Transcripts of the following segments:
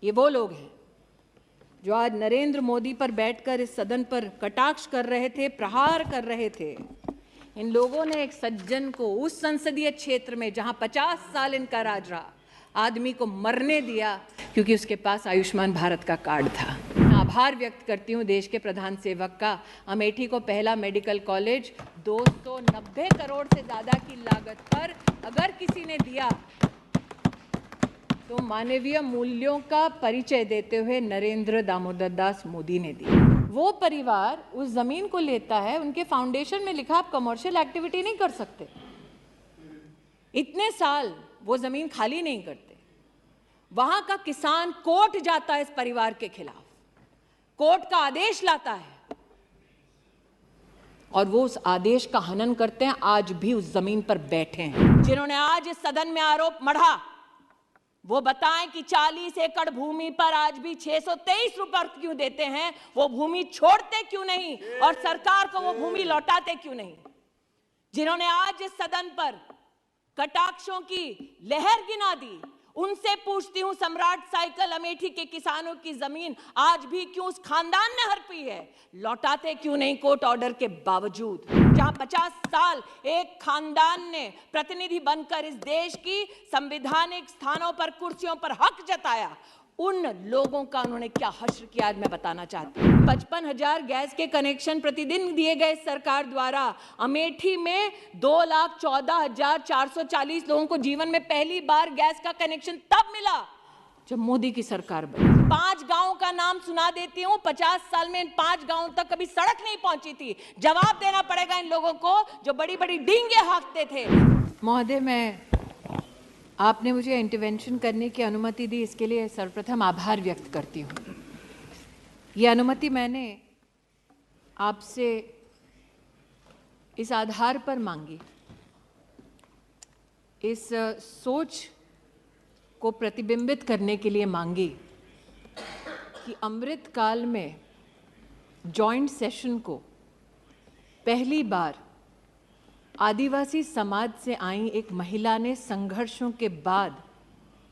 ये वो लोग हैं जो आज नरेंद्र मोदी पर बैठकर इस सदन पर कटाक्ष कर रहे थे, प्रहार कर रहे थे। इन लोगों ने एक सज्जन को उस संसदीय क्षेत्र में जहां 50 साल इनका राज रहा, आदमी को मरने दिया क्योंकि उसके पास आयुष्मान भारत का कार्ड था। आभार व्यक्त करती हूँ देश के प्रधान सेवक का। अमेठी को पहला मेडिकल कॉलेज 290 करोड़ से ज़्यादा की लागत पर अगर किसी ने दिया तो मानवीय मूल्यों का परिचय देते हुए नरेंद्र दामोदर दास मोदी ने दिया। वो परिवार उस जमीन को लेता है, उनके फाउंडेशन में लिखा आप कमर्शियल एक्टिविटी नहीं कर सकते। इतने साल वो जमीन खाली नहीं करते। वहां का किसान कोर्ट जाता है इस परिवार के खिलाफ, कोर्ट का आदेश लाता है और वो उस आदेश का हनन करते हैं। आज भी उस जमीन पर बैठे हैं। जिन्होंने आज इस सदन में आरोप मढ़ा वो बताएं कि 40 एकड़ भूमि पर आज भी 623 रुपए क्यों देते हैं, वो भूमि छोड़ते क्यों नहीं और सरकार को वो भूमि लौटाते क्यों नहीं। जिन्होंने आज इस सदन पर कटाक्षों की लहर गिना दी, उनसे पूछती हूं सम्राट साइकिल अमेठी के किसानों की जमीन आज भी क्यों उस खानदान ने हड़पी है, लौटाते क्यों नहीं कोर्ट ऑर्डर के बावजूद। जहां 50 साल एक खानदान ने प्रतिनिधि बनकर इस देश की संवैधानिक स्थानों पर, कुर्सियों पर हक जताया, उन लोगों का उन्होंने क्या हश्र किया आज मैं बताना चाहती हूँ। 55,000 गैस के कनेक्शन प्रतिदिन दिए गए सरकार द्वारा। अमेठी में 2,14,440 लोगों को जीवन में पहली बार गैस का कनेक्शन तब मिला जब मोदी की सरकार बनी। 5 गांवों का नाम सुना देती हूँ। 50 साल में इन 5 गांवों तक कभी सड़क नहीं पहुंची थी। जवाब देना पड़ेगा इन लोगों को जो बड़ी बड़ी डींगे हाँकते थे। महोदय, आपने मुझे इंटरवेंशन करने की अनुमति दी, इसके लिए सर्वप्रथम आभार व्यक्त करती हूँ। ये अनुमति मैंने आपसे इस आधार पर मांगी, इस सोच को प्रतिबिंबित करने के लिए मांगी कि अमृत काल में जॉइंट सेशन को पहली बार आदिवासी समाज से आई एक महिला ने संघर्षों के बाद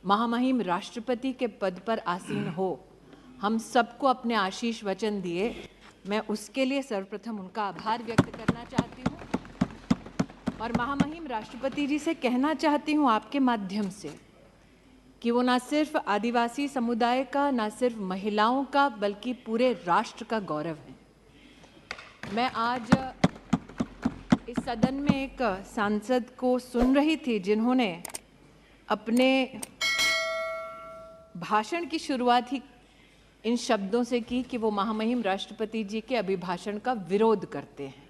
महामहिम राष्ट्रपति के पद पर आसीन हो, हम सबको अपने आशीष वचन दिए। मैं उसके लिए सर्वप्रथम उनका आभार व्यक्त करना चाहती हूँ और महामहिम राष्ट्रपति जी से कहना चाहती हूँ आपके माध्यम से कि वो ना सिर्फ आदिवासी समुदाय का, ना सिर्फ महिलाओं का, बल्कि पूरे राष्ट्र का गौरव है। मैं आज इस सदन में एक सांसद को सुन रही थी जिन्होंने अपने भाषण की शुरुआत ही इन शब्दों से की कि वो महामहिम राष्ट्रपति जी के अभिभाषण का विरोध करते हैं।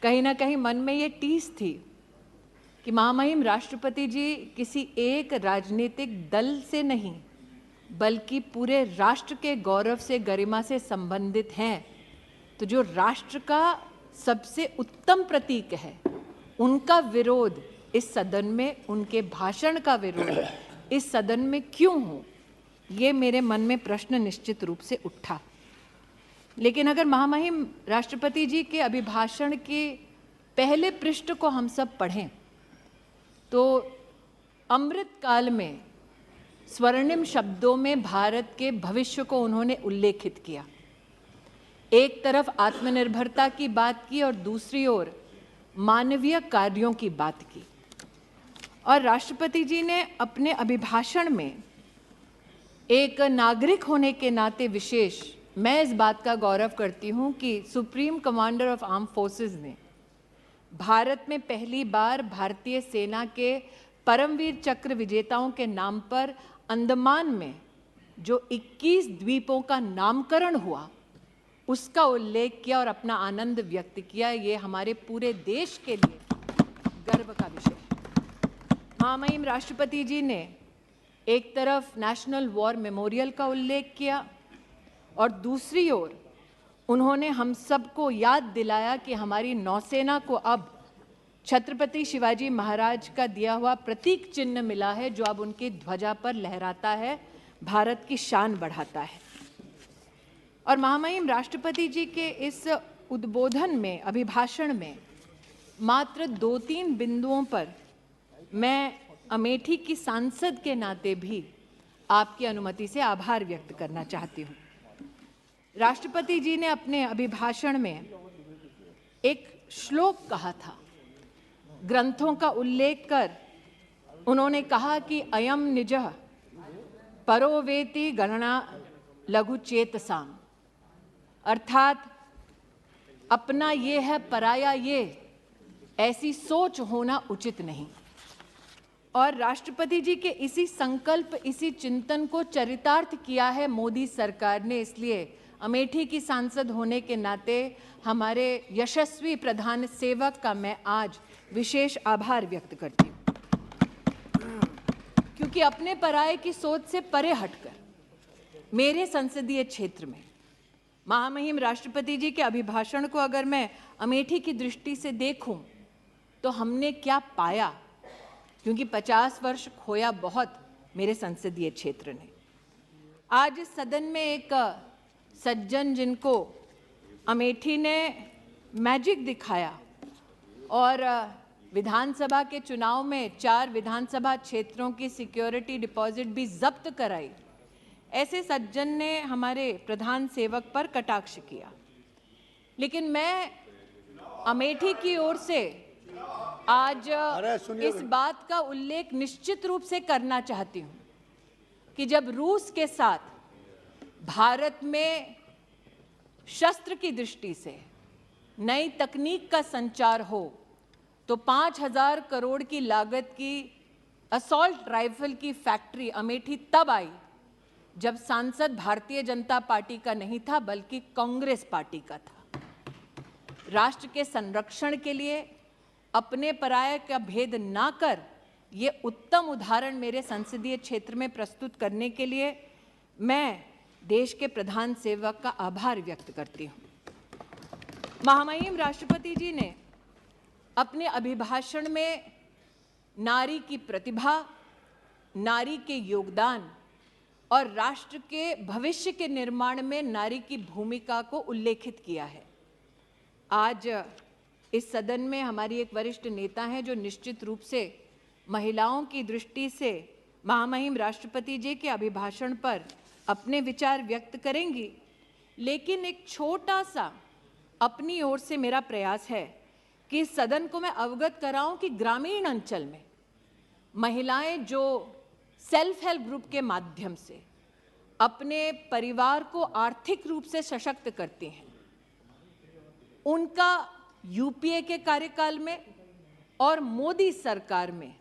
कहीं ना कहीं मन में ये टीस थी कि महामहिम राष्ट्रपति जी किसी एक राजनीतिक दल से नहीं बल्कि पूरे राष्ट्र के गौरव से, गरिमा से संबंधित हैं। तो जो राष्ट्र का सबसे उत्तम प्रतीक है, उनका विरोध इस सदन में, उनके भाषण का विरोध इस सदन में क्यों हो, ये मेरे मन में प्रश्न निश्चित रूप से उठा। लेकिन अगर महामहिम राष्ट्रपति जी के अभिभाषण के पहले पृष्ठ को हम सब पढ़ें तो अमृत काल में स्वर्णिम शब्दों में भारत के भविष्य को उन्होंने उल्लेखित किया। एक तरफ आत्मनिर्भरता की बात की और दूसरी ओर मानवीय कार्यों की बात की। और राष्ट्रपति जी ने अपने अभिभाषण में एक नागरिक होने के नाते विशेष, मैं इस बात का गौरव करती हूं कि supreme commander of arm forces ने भारत में पहली बार भारतीय सेना के परमवीर चक्र विजेताओं के नाम पर अंडमान में जो 21 द्वीपों का नामकरण हुआ उसका उल्लेख किया और अपना आनंद व्यक्त किया। ये हमारे पूरे देश के लिए गर्व का विषय है। महामहिम राष्ट्रपति जी ने एक तरफ नेशनल वॉर मेमोरियल का उल्लेख किया और दूसरी ओर उन्होंने हम सबको याद दिलाया कि हमारी नौसेना को अब छत्रपति शिवाजी महाराज का दिया हुआ प्रतीक चिन्ह मिला है जो अब उनकी ध्वजा पर लहराता है, भारत की शान बढ़ाता है। और महामहिम राष्ट्रपति जी के इस उद्बोधन में, अभिभाषण में मात्र 2-3 बिंदुओं पर मैं अमेठी की सांसद के नाते भी आपकी अनुमति से आभार व्यक्त करना चाहती हूँ। राष्ट्रपति जी ने अपने अभिभाषण में एक श्लोक कहा था, ग्रंथों का उल्लेख कर उन्होंने कहा कि अयम निजः परो वेति गणना लघु चेतसाम, अर्थात अपना ये है पराया ये, ऐसी सोच होना उचित नहीं। और राष्ट्रपति जी के इसी संकल्प, इसी चिंतन को चरितार्थ किया है मोदी सरकार ने। इसलिए अमेठी की सांसद होने के नाते हमारे यशस्वी प्रधान सेवक का मैं आज विशेष आभार व्यक्त करती हूँ, क्योंकि अपने पराये की सोच से परे हटकर मेरे संसदीय क्षेत्र में महामहिम राष्ट्रपति जी के अभिभाषण को अगर मैं अमेठी की दृष्टि से देखूं तो हमने क्या पाया, क्योंकि 50 वर्ष खोया बहुत मेरे संसदीय क्षेत्र ने। आज इस सदन में एक सज्जन जिनको अमेठी ने मैजिक दिखाया और विधानसभा के चुनाव में 4 विधानसभा क्षेत्रों की सिक्योरिटी डिपॉजिट भी जब्त कराई, ऐसे सज्जन ने हमारे प्रधान सेवक पर कटाक्ष किया। लेकिन मैं अमेठी की ओर से आज इस बात का उल्लेख निश्चित रूप से करना चाहती हूं कि जब रूस के साथ भारत में शस्त्र की दृष्टि से नई तकनीक का संचार हो तो 5,000 करोड़ की लागत की असॉल्ट राइफल की फैक्ट्री अमेठी तब आई जब सांसद भारतीय जनता पार्टी का नहीं था बल्कि कांग्रेस पार्टी का था। राष्ट्र के संरक्षण के लिए अपने पराये का भेद ना कर ये उत्तम उदाहरण मेरे संसदीय क्षेत्र में प्रस्तुत करने के लिए मैं देश के प्रधान सेवक का आभार व्यक्त करती हूँ। महामहिम राष्ट्रपति जी ने अपने अभिभाषण में नारी की प्रतिभा, नारी के योगदान और राष्ट्र के भविष्य के निर्माण में नारी की भूमिका को उल्लेखित किया है। आज इस सदन में हमारी एक वरिष्ठ नेता हैं जो निश्चित रूप से महिलाओं की दृष्टि से महामहिम राष्ट्रपति जी के अभिभाषण पर अपने विचार व्यक्त करेंगी, लेकिन एक छोटा सा अपनी ओर से मेरा प्रयास है कि इस सदन को मैं अवगत कराऊं कि ग्रामीण अंचल में महिलाएं जो सेल्फ हेल्प ग्रुप के माध्यम से अपने परिवार को आर्थिक रूप से सशक्त करती हैं, उनका यूपीए के कार्यकाल में और मोदी सरकार में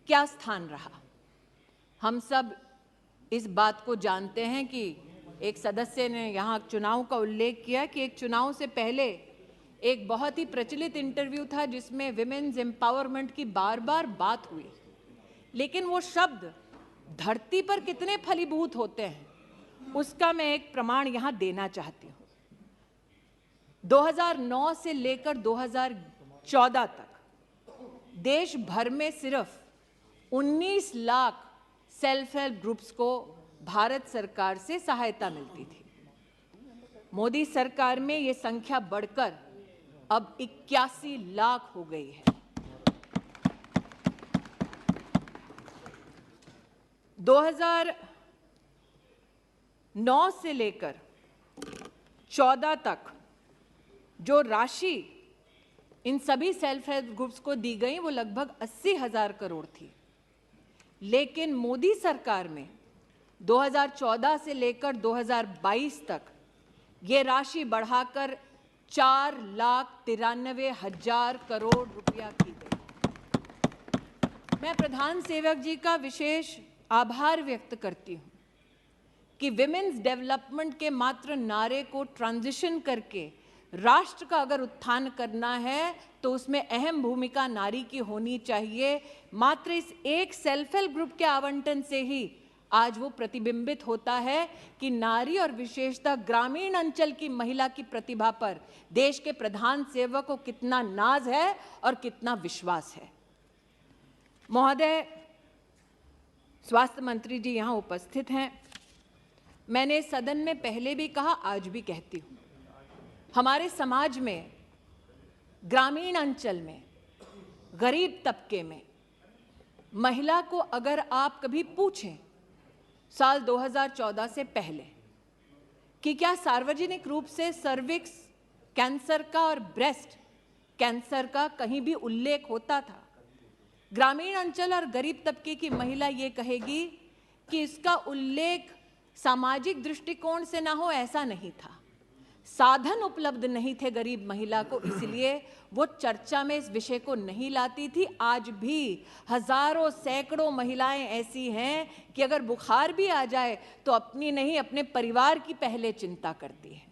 क्या स्थान रहा। हम सब इस बात को जानते हैं कि एक सदस्य ने यहाँ चुनाव का उल्लेख किया कि एक चुनाव से पहले एक बहुत ही प्रचलित इंटरव्यू था जिसमें विमेन्स एम्पावरमेंट की बार बार बात हुई, लेकिन वो शब्द धरती पर कितने फलीभूत होते हैं उसका मैं एक प्रमाण यहाँ देना चाहती हूँ। 2009 से लेकर 2014 तक देश भर में सिर्फ 19 लाख सेल्फ हेल्प ग्रुप्स को भारत सरकार से सहायता मिलती थी। मोदी सरकार में ये संख्या बढ़कर अब 81 लाख हो गई है। 2009 से लेकर 14 तक जो राशि इन सभी सेल्फ हेल्प ग्रुप्स को दी गई वो लगभग 80,000 करोड़ थी, लेकिन मोदी सरकार में 2014 से लेकर 2022 तक ये राशि बढ़ाकर 4,93,000 करोड़ रुपया की गई। मैं प्रधान सेवक जी का विशेष आभार व्यक्त करती हूँ कि विमेन्स डेवलपमेंट के मात्र नारे को ट्रांजिशन करके राष्ट्र का अगर उत्थान करना है तो उसमें अहम भूमिका नारी की होनी चाहिए। मात्र इस एक सेल्फ हेल्प ग्रुप के आवंटन से ही आज वो प्रतिबिंबित होता है कि नारी और विशेषतः ग्रामीण अंचल की महिला की प्रतिभा पर देश के प्रधान सेवक को कितना नाज है और कितना विश्वास है। महोदय, स्वास्थ्य मंत्री जी यहाँ उपस्थित हैं। मैंने सदन में पहले भी कहा, आज भी कहती हूँ, हमारे समाज में ग्रामीण अंचल में गरीब तबके में महिला को अगर आप कभी पूछें साल 2014 से पहले कि क्या सार्वजनिक रूप से सर्विक्स कैंसर का और ब्रेस्ट कैंसर का कहीं भी उल्लेख होता था? ग्रामीण अंचल और गरीब तबके की महिला ये कहेगी कि इसका उल्लेख सामाजिक दृष्टिकोण से ना हो, ऐसा नहीं था। साधन उपलब्ध नहीं थे गरीब महिला को, इसलिए वो चर्चा में इस विषय को नहीं लाती थी। आज भी हजारों सैकड़ों महिलाएं ऐसी हैं कि अगर बुखार भी आ जाए तो अपनी नहीं, अपने परिवार की पहले चिंता करती है।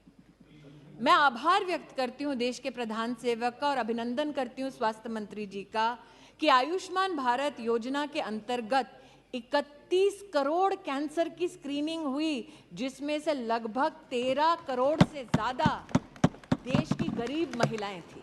मैं आभार व्यक्त करती हूं देश के प्रधान सेवक का और अभिनंदन करती हूं स्वास्थ्य मंत्री जी का कि आयुष्मान भारत योजना के अंतर्गत 31 करोड़ कैंसर की स्क्रीनिंग हुई, जिसमें से लगभग 13 करोड़ से ज्यादा देश की गरीब महिलाएं थी।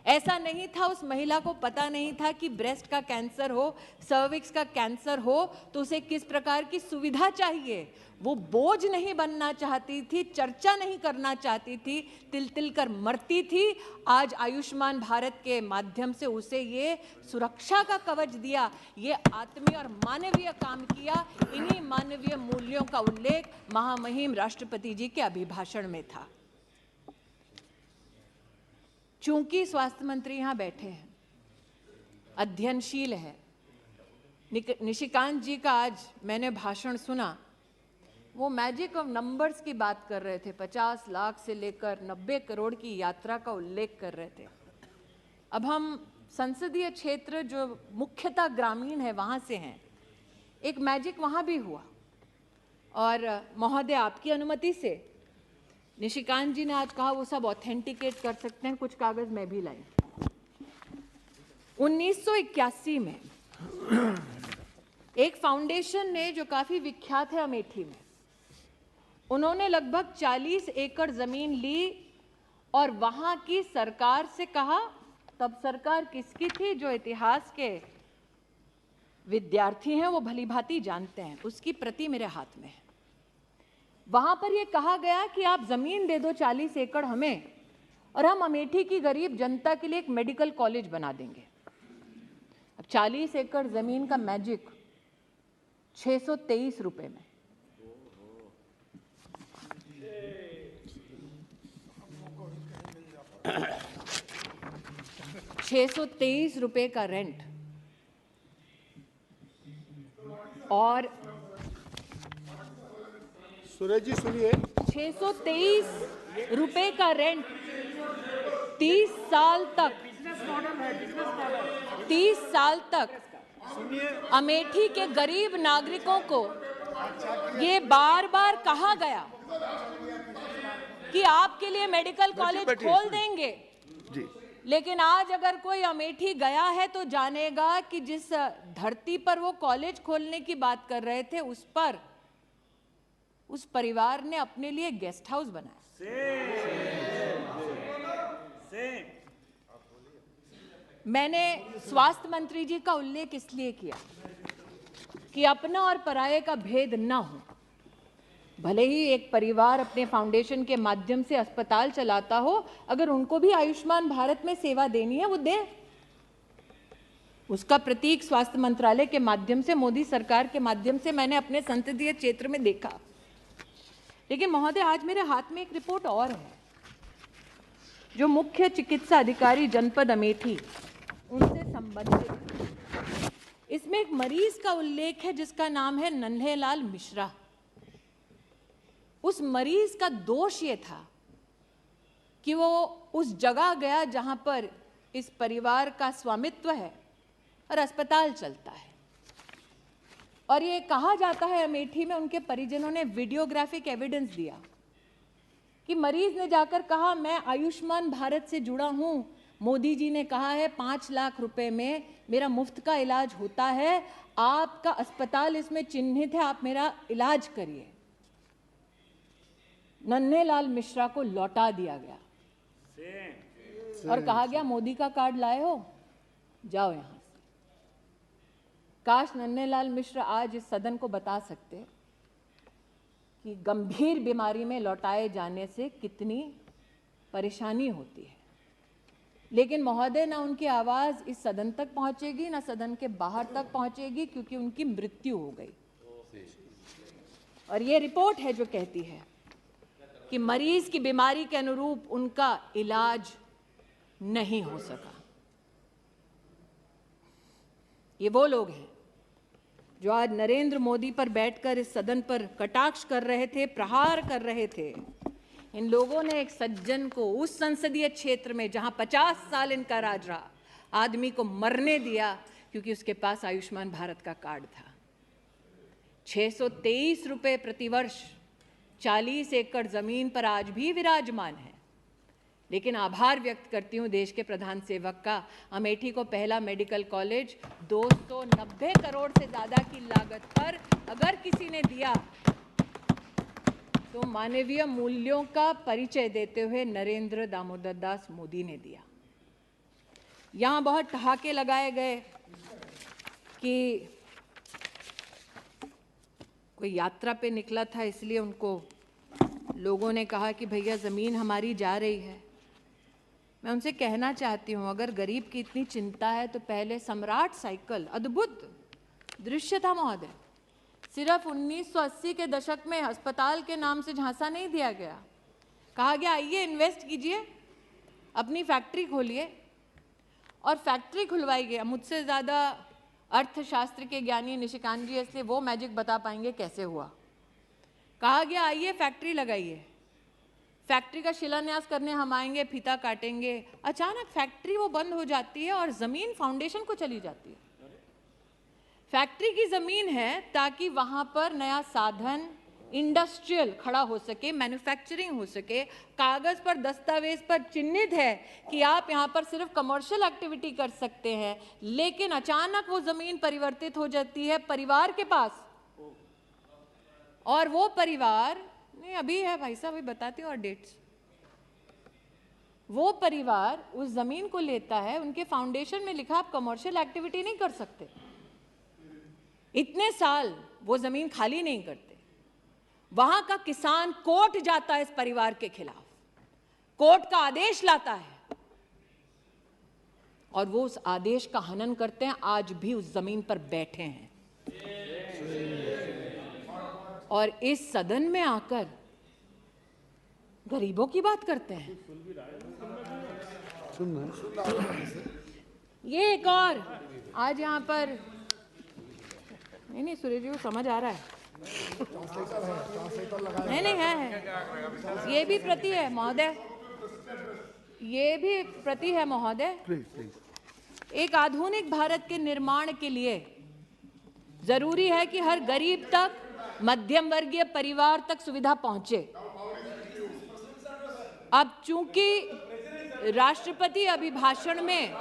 ऐसा नहीं था उस महिला को पता नहीं था कि ब्रेस्ट का कैंसर हो, सर्विक्स का कैंसर हो तो उसे किस प्रकार की सुविधा चाहिए। वो बोझ नहीं बनना चाहती थी, चर्चा नहीं करना चाहती थी, तिल तिल कर मरती थी। आज आयुष्मान भारत के माध्यम से उसे ये सुरक्षा का कवच दिया, ये आत्मीय और मानवीय काम किया। इन्हीं मानवीय मूल्यों का उल्लेख महामहिम राष्ट्रपति जी के अभिभाषण में था। चूंकि स्वास्थ्य मंत्री यहाँ बैठे हैं, अध्ययनशील है, निशिकांत जी का आज मैंने भाषण सुना, वो मैजिक ऑफ नंबर्स की बात कर रहे थे। 50 लाख से लेकर 90 करोड़ की यात्रा का उल्लेख कर रहे थे। अब हम संसदीय क्षेत्र जो मुख्यतः ग्रामीण है वहाँ से हैं, एक मैजिक वहाँ भी हुआ। और महोदय, आपकी अनुमति से निशिकांत जी ने आज कहा वो सब ऑथेंटिकेट कर सकते हैं, कुछ कागज मैं भी लाई। 1981 में एक फाउंडेशन ने, जो काफी विख्यात है अमेठी में, उन्होंने लगभग 40 एकड़ जमीन ली और वहां की सरकार से कहा, तब सरकार किसकी थी, जो इतिहास के विद्यार्थी हैं वो भलीभांति जानते हैं, उसकी प्रति मेरे हाथ में है। वहां पर यह कहा गया कि आप जमीन दे दो 40 एकड़ हमें और हम अमेठी की गरीब जनता के लिए एक मेडिकल कॉलेज बना देंगे। अब 40 एकड़ जमीन का मैजिक 623 रुपए में। ₹623 का रेंट और सुरेश जी सुनिए, 623 रुपए का रेंट 30 साल तक, 30 साल तक अमेठी के गरीब नागरिकों को ये बार बार कहा गया कि आपके लिए मेडिकल कॉलेज खोल देंगे जी। लेकिन आज अगर कोई अमेठी गया है तो जानेगा कि जिस धरती पर वो कॉलेज खोलने की बात कर रहे थे, उस पर उस परिवार ने अपने लिए गेस्ट हाउस बनाया। मैंने स्वास्थ्य मंत्री जी का उल्लेख इसलिए किया कि अपना और पराये का भेद ना हो। भले ही एक परिवार अपने फाउंडेशन के माध्यम से अस्पताल चलाता हो, अगर उनको भी आयुष्मान भारत में सेवा देनी है वो दें। उसका प्रतीक स्वास्थ्य मंत्रालय के माध्यम से, मोदी सरकार के माध्यम से मैंने अपने संसदीय क्षेत्र में देखा। लेकिन महोदय, आज मेरे हाथ में एक रिपोर्ट और है जो मुख्य चिकित्सा अधिकारी जनपद अमेठी उनसे संबंधित। इसमें एक मरीज का उल्लेख है जिसका नाम है नन्हेलाल मिश्रा। उस मरीज का दोष ये था कि वो उस जगह गया जहां पर इस परिवार का स्वामित्व है और अस्पताल चलता है, और ये कहा जाता है अमेठी में उनके परिजनों ने वीडियोग्राफिक एविडेंस दिया कि मरीज ने जाकर कहा, मैं आयुष्मान भारत से जुड़ा हूं, मोदी जी ने कहा है 5 लाख रुपए में मेरा मुफ्त का इलाज होता है, आपका अस्पताल इसमें चिन्हित है, आप मेरा इलाज करिए। नन्हेलाल मिश्रा को लौटा दिया गया और कहा गया, मोदी का कार्ड लाए हो, जाओ यहां से। काश नन्हेलाल मिश्रा आज इस सदन को बता सकते कि गंभीर बीमारी में लौटाए जाने से कितनी परेशानी होती है। लेकिन महोदय, ना उनकी आवाज इस सदन तक पहुंचेगी, ना सदन के बाहर तक पहुंचेगी, क्योंकि उनकी मृत्यु हो गई। और ये रिपोर्ट है जो कहती है कि मरीज की बीमारी के अनुरूप उनका इलाज नहीं हो सका। ये वो लोग हैं जो आज नरेंद्र मोदी पर बैठकर इस सदन पर कटाक्ष कर रहे थे, प्रहार कर रहे थे। इन लोगों ने एक सज्जन को उस संसदीय क्षेत्र में जहां 50 साल इनका राज रहा, आदमी को मरने दिया क्योंकि उसके पास आयुष्मान भारत का कार्ड था। 623 रुपए प्रतिवर्ष 40 एकड़ जमीन पर आज भी विराजमान है। लेकिन आभार व्यक्त करती हूं देश के प्रधान सेवक का, अमेठी को पहला मेडिकल कॉलेज 290 करोड़ से ज्यादा की लागत पर अगर किसी ने दिया तो मानवीय मूल्यों का परिचय देते हुए नरेंद्र दामोदर दास मोदी ने दिया। यहां बहुत ठहाके लगाए गए कि कोई यात्रा पे निकला था इसलिए उनको लोगों ने कहा कि भैया ज़मीन हमारी जा रही है। मैं उनसे कहना चाहती हूँ, अगर गरीब की इतनी चिंता है तो पहले सम्राट साइकिल, अद्भुत दृश्य था महोदय, सिर्फ 1980 के दशक में अस्पताल के नाम से झांसा नहीं दिया गया, कहा गया आइए इन्वेस्ट कीजिए, अपनी फैक्ट्री खोलिए, और फैक्ट्री खुलवाई गया। मुझसे ज़्यादा अर्थशास्त्र के ज्ञानी निशिकांत जी इसलिए वो मैजिक बता पाएंगे कैसे हुआ। कहा गया आइए फैक्ट्री लगाइए, फैक्ट्री का शिलान्यास करने हम आएंगे, फीता काटेंगे, अचानक फैक्ट्री वो बंद हो जाती है और ज़मीन फाउंडेशन को चली जाती है। फैक्ट्री की ज़मीन है ताकि वहाँ पर नया साधन इंडस्ट्रियल खड़ा हो सके, मैन्युफैक्चरिंग हो सके, कागज़ पर दस्तावेज पर चिन्हित है कि आप यहाँ पर सिर्फ कमर्शियल एक्टिविटी कर सकते हैं, लेकिन अचानक वो ज़मीन परिवर्तित हो जाती है परिवार के पास, और वो परिवार नहीं अभी है भाई साहब, अभी बताती हूँ और डेट्स, वो परिवार उस ज़मीन को लेता है, उनके फाउंडेशन में लिखा आप कमर्शियल एक्टिविटी नहीं कर सकते, इतने साल वो ज़मीन खाली नहीं करते। वहां का किसान कोर्ट जाता है इस परिवार के खिलाफ, कोर्ट का आदेश लाता है और वो उस आदेश का हनन करते हैं, आज भी उस जमीन पर बैठे हैं और इस सदन में आकर गरीबों की बात करते हैं। ये एक और आज यहां पर नहीं सुरेश जी को समझ आ रहा है, नहीं है, ये भी प्रति है महोदय, ये भी प्रति है महोदय। एक आधुनिक भारत के निर्माण के लिए जरूरी है कि हर गरीब तक, मध्यम वर्गीय परिवार तक सुविधा पहुंचे। अब चूंकि राष्ट्रपति अभिभाषण में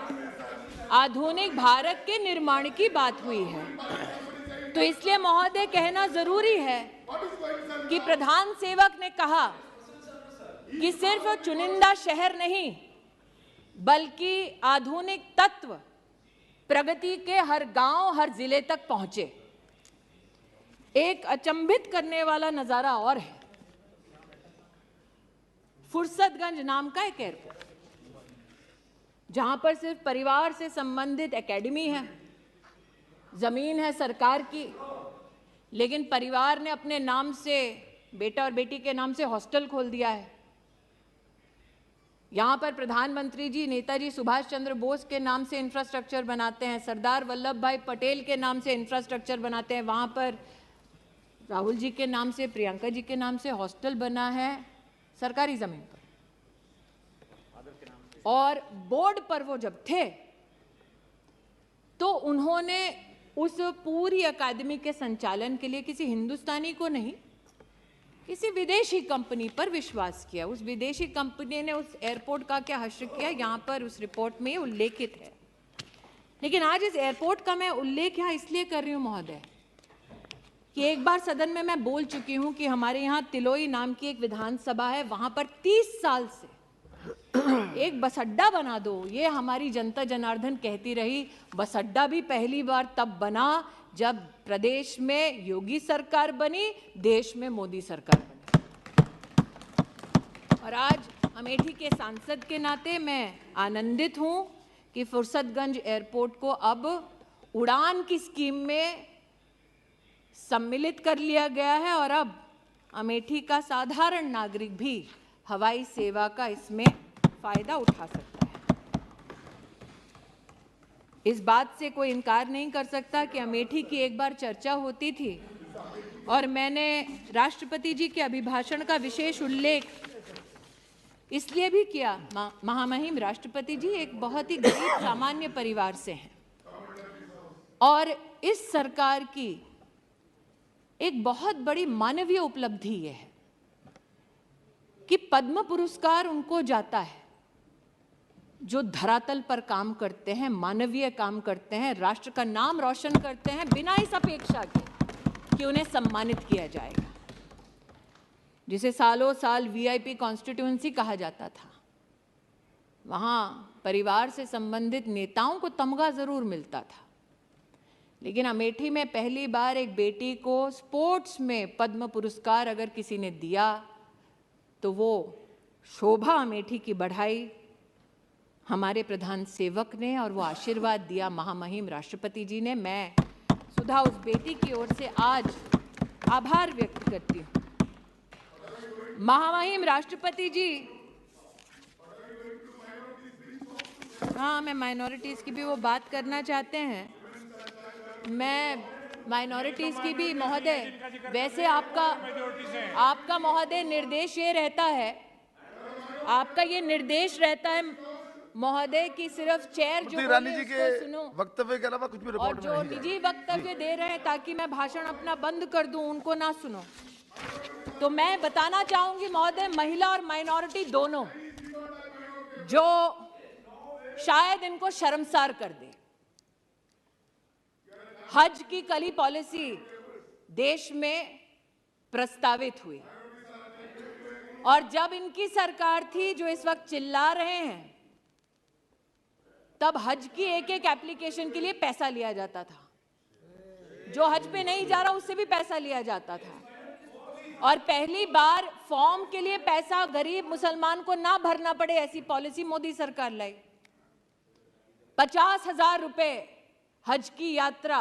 आधुनिक भारत के निर्माण की बात हुई है, तो इसलिए महोदय कहना जरूरी है कि प्रधान सेवक ने कहा कि सिर्फ चुनिंदा शहर नहीं बल्कि आधुनिक तत्व प्रगति के हर गांव, हर जिले तक पहुंचे। एक अचंभित करने वाला नजारा और है, फुर्सतगंज नाम का एक एयरपोर्ट, जहां पर सिर्फ परिवार से संबंधित एकेडमी है, जमीन है सरकार की, लेकिन परिवार ने अपने नाम से, बेटा और बेटी के नाम से हॉस्टल खोल दिया है। यहां पर प्रधानमंत्री जी नेताजी सुभाष चंद्र बोस के नाम से इंफ्रास्ट्रक्चर बनाते हैं, सरदार वल्लभ भाई पटेल के नाम से इंफ्रास्ट्रक्चर बनाते हैं, वहां पर राहुल जी के नाम से, प्रियंका जी के नाम से हॉस्टल बना है सरकारी जमीन पर। और बोर्ड पर वो जब थे तो उन्होंने उस पूरी अकादमी के संचालन के लिए किसी हिंदुस्तानी को नहीं, किसी विदेशी कंपनी पर विश्वास किया। उस विदेशी कंपनी ने उस एयरपोर्ट का क्या हश्र किया, यहाँ पर उस रिपोर्ट में उल्लेखित है। लेकिन आज इस एयरपोर्ट का मैं उल्लेख यहाँ इसलिए कर रही हूँ महोदय कि एक बार सदन में मैं बोल चुकी हूँ कि हमारे यहाँ तिलोई नाम की एक विधानसभा है, वहाँ पर 30 साल से एक बस अड्डा बना दो, ये हमारी जनता जनार्दन कहती रही। बस अड्डा भी पहली बार तब बना जब प्रदेश में योगी सरकार बनी, देश में मोदी सरकार बनी। और आज अमेठी के सांसद के नाते मैं आनंदित हूं कि फुर्सतगंज एयरपोर्ट को अब उड़ान की स्कीम में सम्मिलित कर लिया गया है और अब अमेठी का साधारण नागरिक भी हवाई सेवा का इसमें फायदा उठा सकता है। इस बात से कोई इनकार नहीं कर सकता कि अमेठी की एक बार चर्चा होती थी और मैंने राष्ट्रपति जी के अभिभाषण का विशेष उल्लेख इसलिए भी किया। महामहिम राष्ट्रपति जी एक बहुत ही गरीब सामान्य परिवार से हैं और इस सरकार की एक बहुत बड़ी मानवीय उपलब्धि यह है कि पद्म पुरस्कार उनको जाता है जो धरातल पर काम करते हैं, मानवीय काम करते हैं, राष्ट्र का नाम रोशन करते हैं बिना इस अपेक्षा के कि उन्हें सम्मानित किया जाएगा। जिसे सालों साल वीआईपी कॉन्स्टिट्यूएंसी कहा जाता था, वहाँ परिवार से संबंधित नेताओं को तमगा जरूर मिलता था, लेकिन अमेठी में पहली बार एक बेटी को स्पोर्ट्स में पद्म पुरस्कार अगर किसी ने दिया तो वो शोभा अमेठी की बढ़ाई हमारे प्रधान सेवक ने और वो आशीर्वाद दिया महामहिम राष्ट्रपति जी ने। मैं सुधा उस बेटी की ओर से आज आभार व्यक्त करती हूँ। महामहिम राष्ट्रपति जी, हाँ, मैं माइनॉरिटीज़ की भी वो बात करना चाहते हैं। मैं माइनॉरिटीज़ की भी महोदय, वैसे आपका महोदय निर्देश ये रहता है, आपका ये निर्देश रहता है महोदय कि सिर्फ चेयर जो रानी जी के वक्तव्य के अलावा कुछ भी रिपोर्ट और जो निजी वक्तव्य दे रहे हैं ताकि मैं भाषण अपना बंद कर दूं, उनको ना सुनो। तो मैं बताना चाहूंगी महोदय, महिला और माइनॉरिटी दोनों, जो शायद इनको शर्मसार कर दे, हज की कल ही पॉलिसी देश में प्रस्तावित हुई और जब इनकी सरकार थी जो इस वक्त चिल्ला रहे हैं, तब हज की एक एक एप्लीकेशन के लिए पैसा लिया जाता था। जो हज पे नहीं जा रहा उससे भी पैसा लिया जाता था और पहली बार फॉर्म के लिए पैसा गरीब मुसलमान को ना भरना पड़े, ऐसी पॉलिसी मोदी सरकार लाई। 50,000 रुपए हज की यात्रा,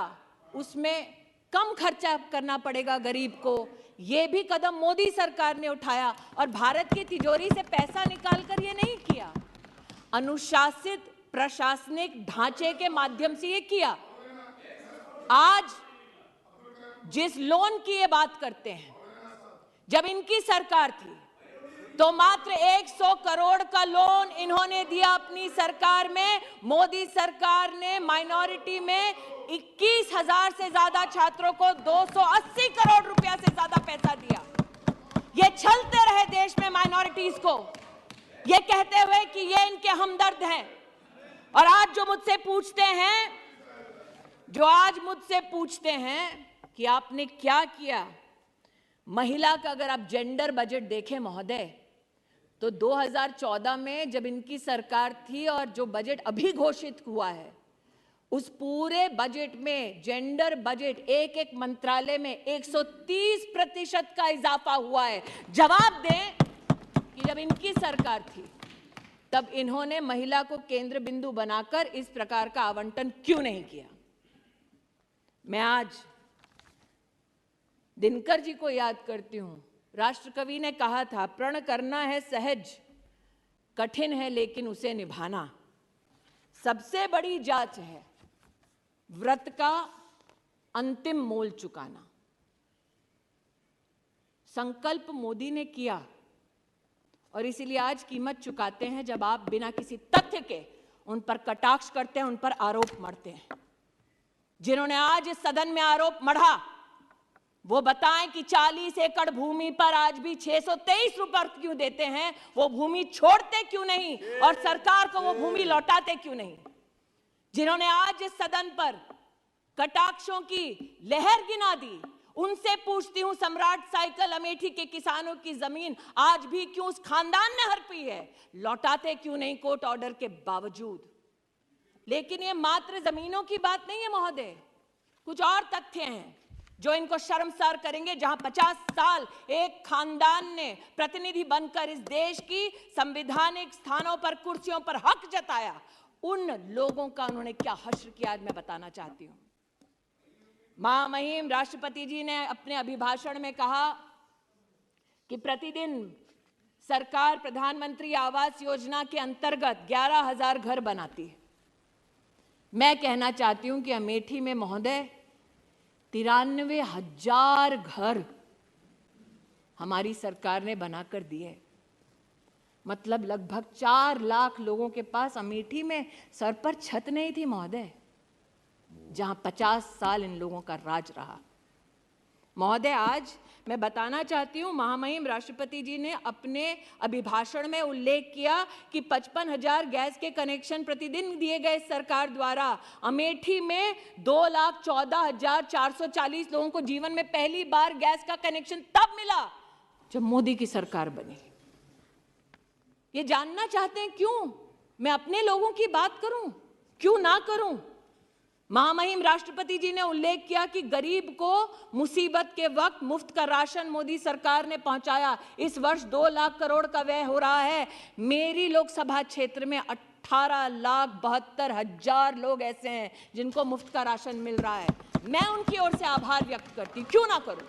उसमें कम खर्चा करना पड़ेगा गरीब को, यह भी कदम मोदी सरकार ने उठाया और भारत की तिजोरी से पैसा निकालकर ये नहीं किया, अनुशासित प्रशासनिक ढांचे के माध्यम से ये किया। आज जिस लोन की ये बात करते हैं, जब इनकी सरकार थी तो मात्र 100 करोड़ का लोन इन्होंने दिया अपनी सरकार में। मोदी सरकार ने माइनॉरिटी में 21,000 से ज्यादा छात्रों को 280 करोड़ रुपया से ज्यादा पैसा दिया। ये छलते रहे देश में माइनॉरिटीज को, ये कहते हुए कि ये इनके हमदर्द हैं। और आज जो मुझसे पूछते हैं कि आपने क्या किया महिला का, अगर आप जेंडर बजट देखें महोदय, तो 2014 में जब इनकी सरकार थी और जो बजट अभी घोषित हुआ है, उस पूरे बजट में जेंडर बजट एक एक मंत्रालय में 130% का इजाफा हुआ है। जवाब दें कि जब इनकी सरकार थी तब इन्होंने महिला को केंद्र बिंदु बनाकर इस प्रकार का आवंटन क्यों नहीं किया। मैं आज दिनकर जी को याद करती हूं। राष्ट्रकवि ने कहा था, प्रण करना है सहज, कठिन है लेकिन उसे निभाना। सबसे बड़ी जांच है व्रत का अंतिम मोल चुकाना। संकल्प मोदी ने किया और इसीलिए आज कीमत चुकाते हैं जब आप बिना किसी तथ्य के उन पर कटाक्ष करते हैं, उन पर आरोप मढ़ते हैं। जिन्होंने आज इस सदन में आरोप मढ़ा वो बताएं कि 40 एकड़ भूमि पर आज भी 623 रुपए क्यों देते हैं, वो भूमि छोड़ते क्यों नहीं और सरकार को वो भूमि लौटाते क्यों नहीं। जिन्होंने आज इस सदन पर कटाक्षों की लहर गिना दी, उनसे पूछती हूं, सम्राट साइकिल अमेठी के किसानों की जमीन आज भी क्यों उस खानदान ने हड़पी है, लौटाते क्यों नहीं कोर्ट ऑर्डर के बावजूद। लेकिन ये मात्र जमीनों की बात नहीं है महोदय, कुछ और तथ्य हैं जो इनको शर्मसार करेंगे। जहां 50 साल एक खानदान ने प्रतिनिधि बनकर इस देश की संवैधानिक स्थानों पर, कुर्सियों पर हक जताया, उन लोगों का उन्होंने क्या हश्र किया आज मैं बताना चाहती हूं। महामहिम राष्ट्रपति जी ने अपने अभिभाषण में कहा कि प्रतिदिन सरकार प्रधानमंत्री आवास योजना के अंतर्गत 11,000 घर बनाती है। मैं कहना चाहती हूं कि अमेठी में महोदय 93,000 घर हमारी सरकार ने बनाकर दिए। मतलब लगभग 4 लाख लोगों के पास अमेठी में सर पर छत नहीं थी महोदय, जहां 50 साल इन लोगों का राज रहा। महोदय, आज मैं बताना चाहती हूं, महामहिम राष्ट्रपति जी ने अपने अभिभाषण में उल्लेख किया कि 55,000 गैस के कनेक्शन प्रतिदिन दिए गए सरकार द्वारा। अमेठी में 2,14,440 लोगों को जीवन में पहली बार गैस का कनेक्शन तब मिला जब मोदी की सरकार बनी। ये जानना चाहते हैं क्यों मैं अपने लोगों की बात करूं, क्यों ना करूं? महामहिम राष्ट्रपति जी ने उल्लेख किया कि गरीब को मुसीबत के वक्त मुफ्त का राशन मोदी सरकार ने पहुंचाया। इस वर्ष 2 लाख करोड़ का व्यय हो रहा है। मेरी लोकसभा क्षेत्र में 18,72,000 लोग ऐसे हैं जिनको मुफ्त का राशन मिल रहा है। मैं उनकी ओर से आभार व्यक्त करती हूं, क्यों ना करूं?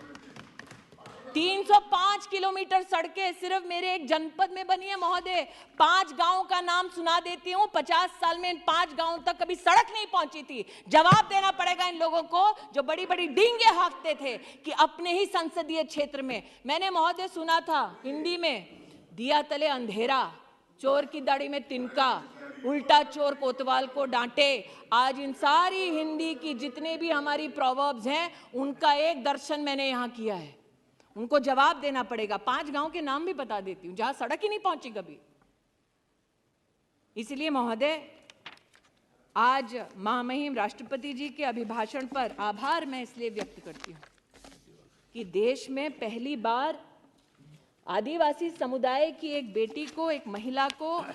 305 किलोमीटर सड़कें सिर्फ मेरे एक जनपद में बनी है महोदय। 5 गांवों का नाम सुना देती हूं। 50 साल में इन 5 गांवों तक कभी सड़क नहीं पहुंची थी। जवाब देना पड़ेगा इन लोगों को जो बड़ी बड़ी डींगे हाँकते थे कि अपने ही संसदीय क्षेत्र में। मैंने महोदय सुना था हिंदी में, दिया तले अंधेरा, चोर की दाढ़ी में तिनका, उल्टा चोर कोतवाल को डांटे। आज इन सारी हिंदी की जितने भी हमारी प्रोवर्ब्स हैं उनका एक दर्शन मैंने यहां किया है। उनको जवाब देना पड़ेगा। 5 गांव के नाम भी बता देती हूं जहां सड़क ही नहीं पहुंची कभी। इसलिए महोदय, आज महामहिम राष्ट्रपति जी के अभिभाषण पर आभार मैं इसलिए व्यक्त करती हूं कि देश में पहली बार आदिवासी समुदाय की एक बेटी को, एक महिला को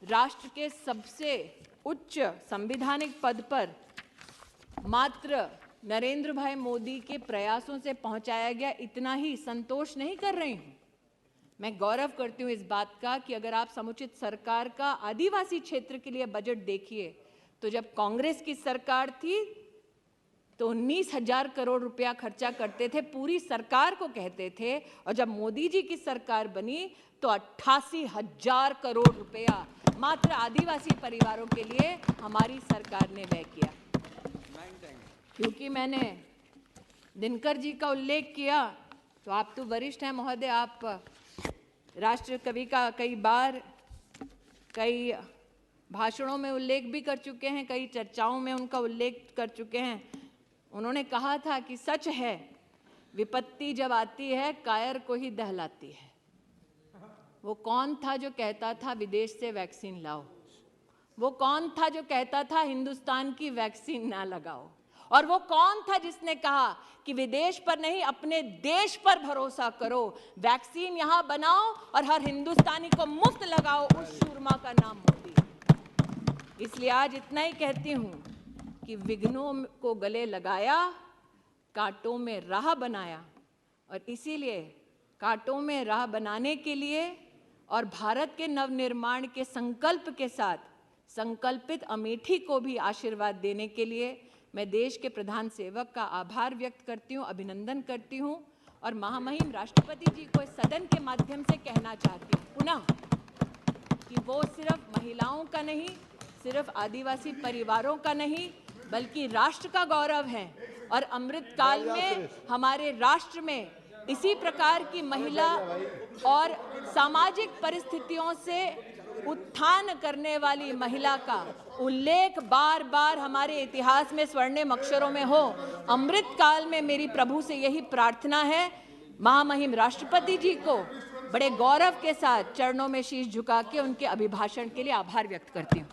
राष्ट्र के सबसे उच्च संवैधानिक पद पर मात्र नरेंद्र भाई मोदी के प्रयासों से पहुंचाया गया। इतना ही संतोष नहीं कर रही हूं, मैं गौरव करती हूं इस बात का कि अगर आप समुचित सरकार का आदिवासी क्षेत्र के लिए बजट देखिए तो जब कांग्रेस की सरकार थी तो 19,000 करोड़ रुपया खर्चा करते थे, पूरी सरकार को कहते थे, और जब मोदी जी की सरकार बनी तो 88,000 करोड़ रुपया मात्र आदिवासी परिवारों के लिए हमारी सरकार ने व्यय किया। क्योंकि मैंने दिनकर जी का उल्लेख किया तो आप तो वरिष्ठ हैं महोदय, आप राष्ट्र कवि का कई बार कई भाषणों में उल्लेख भी कर चुके हैं, कई चर्चाओं में उनका उल्लेख कर चुके हैं। उन्होंने कहा था कि सच है विपत्ति जब आती है कायर को ही दहलाती है। वो कौन था जो कहता था विदेश से वैक्सीन लाओ? वो कौन था जो कहता था हिंदुस्तान की वैक्सीन ना लगाओ? और वो कौन था जिसने कहा कि विदेश पर नहीं अपने देश पर भरोसा करो, वैक्सीन यहां बनाओ और हर हिंदुस्तानी को मुफ्त लगाओ? उस शूरमा का नाम मोदी। इसलिए आज इतना ही कहती हूं कि विघ्नों को गले लगाया, कांटों में राह बनाया, और इसीलिए कांटों में राह बनाने के लिए और भारत के नवनिर्माण के संकल्प के साथ संकल्पित अमेठी को भी आशीर्वाद देने के लिए मैं देश के प्रधान सेवक का आभार व्यक्त करती हूँ, अभिनंदन करती हूँ, और महामहिम राष्ट्रपति जी को इस सदन के माध्यम से कहना चाहती हूँ पुनः कि वो सिर्फ महिलाओं का नहीं, सिर्फ आदिवासी परिवारों का नहीं, बल्कि राष्ट्र का गौरव है। और अमृत काल में हमारे राष्ट्र में इसी प्रकार की महिला और सामाजिक परिस्थितियों से उत्थान करने वाली महिला का उल्लेख बार बार हमारे इतिहास में स्वर्णिम अक्षरों में हो। अमृत काल में मेरी प्रभु से यही प्रार्थना है। महामहिम राष्ट्रपति जी को बड़े गौरव के साथ चरणों में शीश झुका के उनके अभिभाषण के लिए आभार व्यक्त करती हूँ।